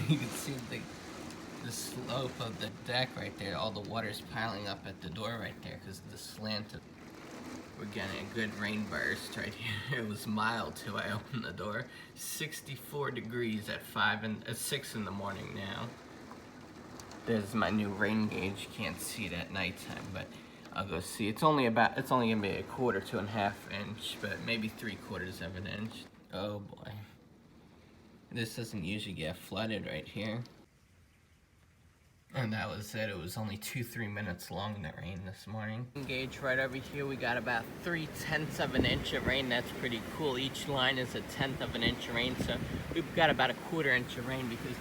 You can see the slope of the deck right there. All the water's piling up at the door right there because of the slant. We're getting a good rain burst right here. It was mild too. I opened the door. 64 degrees at 6 in the morning now. There's my new rain gauge. You can't see it at nighttime, but I'll go see. It's only gonna be a quarter to a half inch, but maybe 3/4 of an inch. Oh boy. This doesn't usually get flooded right here. And that was it. It was only 2-3 minutes long, the rain this morning. Gauge right over here, we got about 3/10 of an inch of rain. That's pretty cool. Each line is 1/10 of an inch of rain, so we've got about 1/4 inch of rain because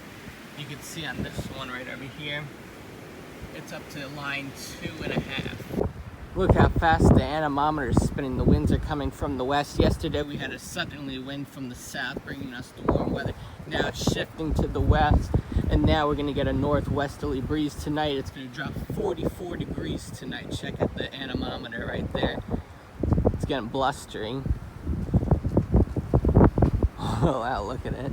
you can see on this one right over here, it's up to line 2.5. Look how fast the anemometer is spinning. The winds are coming from the west. Yesterday we had a southerly wind from the south bringing us the warm weather. Now it's shifting to the west, and now we're going to get a northwesterly breeze tonight. It's going to drop 44 degrees tonight. Check out the anemometer right there. It's getting blustery. Oh wow, look at it.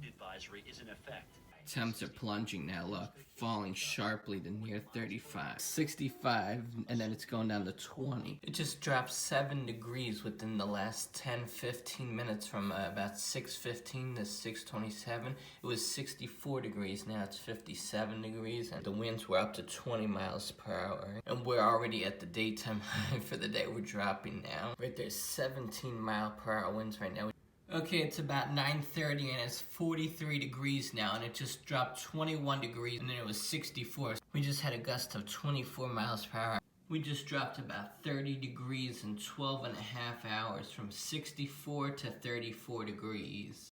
Advisory is in effect. Temps are plunging now, look, falling sharply to near 35, 65, and then it's going down to 20. It just dropped 7 degrees within the last 10-15 minutes from about 6:15 to 6:27. It was 64 degrees, now it's 57 degrees, and the winds were up to 20 miles per hour. And we're already at the daytime high for the day. We're dropping now. Right there's 17-mile-per-hour winds right now. Okay, it's about 9:30 and it's 43 degrees now, and it just dropped 21 degrees and then it was 64. We just had a gust of 24 miles per hour. We just dropped about 30 degrees in 12.5 hours from 64 to 34 degrees.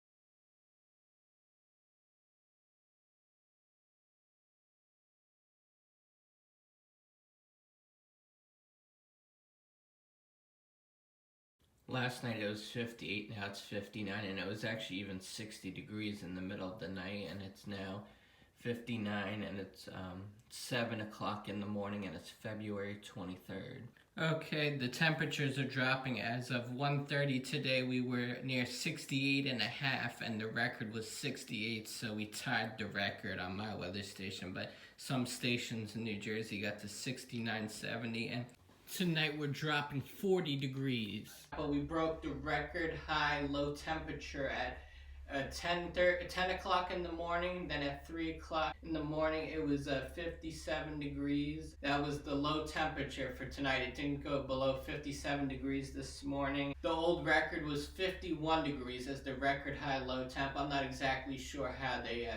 Last night it was 58, now it's 59, and it was actually even 60 degrees in the middle of the night, and it's now 59, and it's 7 o'clock in the morning, and it's February 23rd. Okay, the temperatures are dropping. As of 1:30 today, we were near 68.5, and the record was 68, so we tied the record on my weather station, but some stations in New Jersey got to 69, 70, and tonight we're dropping 40 degrees. But we broke the record high low temperature at 10 o'clock in the morning. Then at 3 o'clock in the morning it was 57 degrees. That was the low temperature for tonight. It didn't go below 57 degrees this morning. The old record was 51 degrees as the record high low temp. I'm not exactly sure how they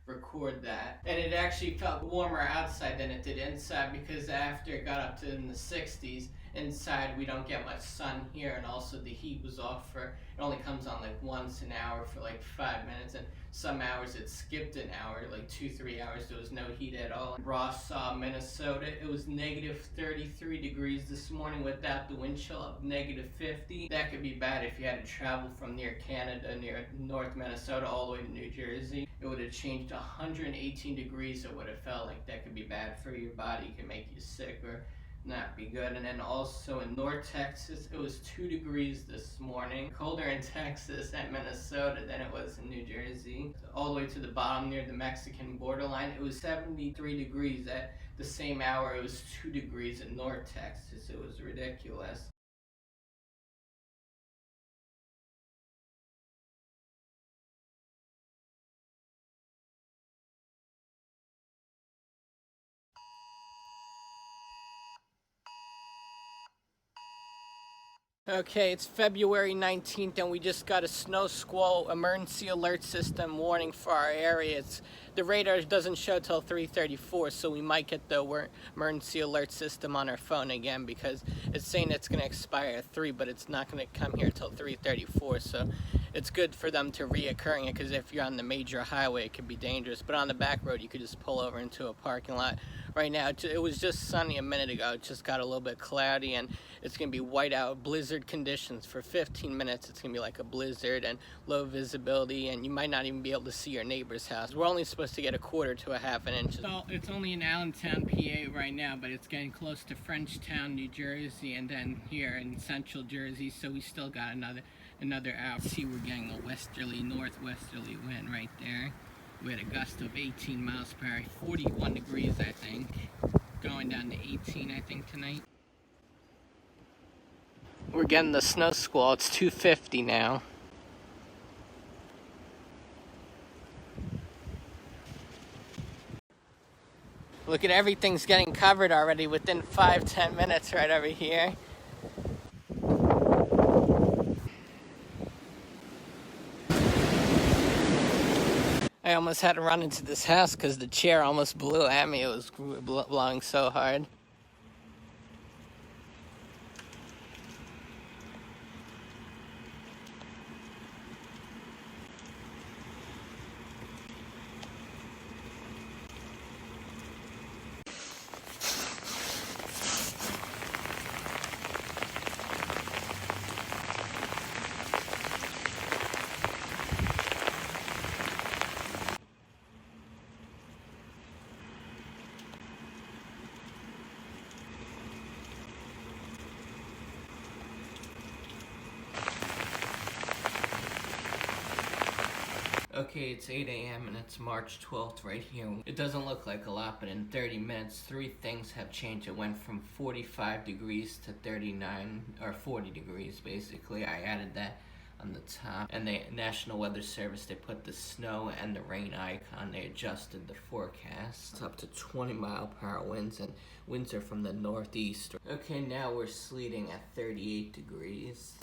record that. And it actually felt warmer outside than it did inside because after it got up to in the 60s, inside we don't get much sun here, and also the heat was off for, it only comes on like once an hour for like 5 minutes, and some hours it skipped an hour, like 2-3 hours there was no heat at all. Ross, Minnesota, it was negative 33 degrees this morning without the wind chill of negative 50. That could be bad if you had to travel from near Canada, near North Minnesota, all the way to New Jersey. It would have changed 118 degrees. It would have felt like that could be bad for your body. It could make you sick or not be good. And then also in North Texas, it was 2 degrees this morning. Colder in Texas and Minnesota than it was in New Jersey. All the way to the bottom near the Mexican borderline, it was 73 degrees. At the same hour, it was 2 degrees in North Texas. It was ridiculous. Okay, it's February 19th and we just got a snow squall emergency alert system warning for our area. The radar doesn't show till 3:34, so we might get the emergency alert system on our phone again because it's saying it's going to expire at 3, but it's not going to come here till 3:34, so it's good for them to reoccurring it because if you're on the major highway it could be dangerous, but on the back road you could just pull over into a parking lot. Right now it was just sunny a minute ago. It just got a little bit cloudy and it's going to be whiteout blizzard conditions for 15 minutes. It's going to be like a blizzard and low visibility, and you might not even be able to see your neighbor's house. We're only supposed to get 1/4 to 1/2 inch. So it's only in Allentown, PA right now, but it's getting close to Frenchtown, New Jersey, and then here in central Jersey, so we still got another hour. See, we're getting a westerly, northwesterly wind right there. We had a gust of 18 miles per hour, 41 degrees I think, going down to 18 I think tonight. We're getting the snow squall, it's 250 now. Look at everything's getting covered already within 5-10 minutes right over here. I almost had to run into this house because the chair almost blew at me. It was blowing so hard. Okay, it's 8 a.m. and it's March 12th right here. It doesn't look like a lot, but in 30 minutes, 3 things have changed. It went from 45 degrees to 39, or 40 degrees basically. I added that on the top. And the National Weather Service, they put the snow and the rain icon. They adjusted the forecast. It's up to 20 mile per hour winds, and winds are from the northeast. Okay, now we're sleeting at 38 degrees.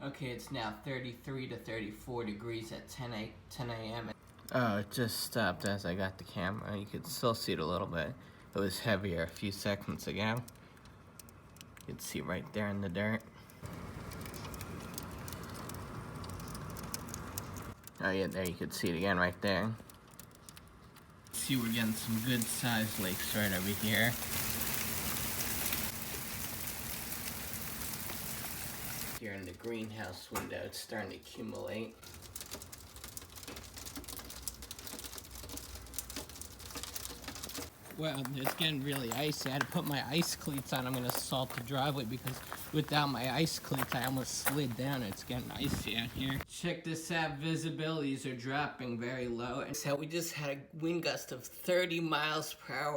Okay, it's now 33 to 34 degrees at 10 a.m. Oh, it just stopped as I got the camera. You could still see it a little bit. It was heavier a few seconds ago. You can see right there in the dirt. Oh yeah, there you could see it again right there. See, we're getting some good sized lakes right over here. Here in the greenhouse window, it's starting to accumulate. Well, it's getting really icy. I had to put my ice cleats on. I'm gonna salt the driveway because without my ice cleats, I almost slid down. It's getting icy out here. Check this out. Visibilities are dropping very low. And so we just had a wind gust of 30 miles per hour.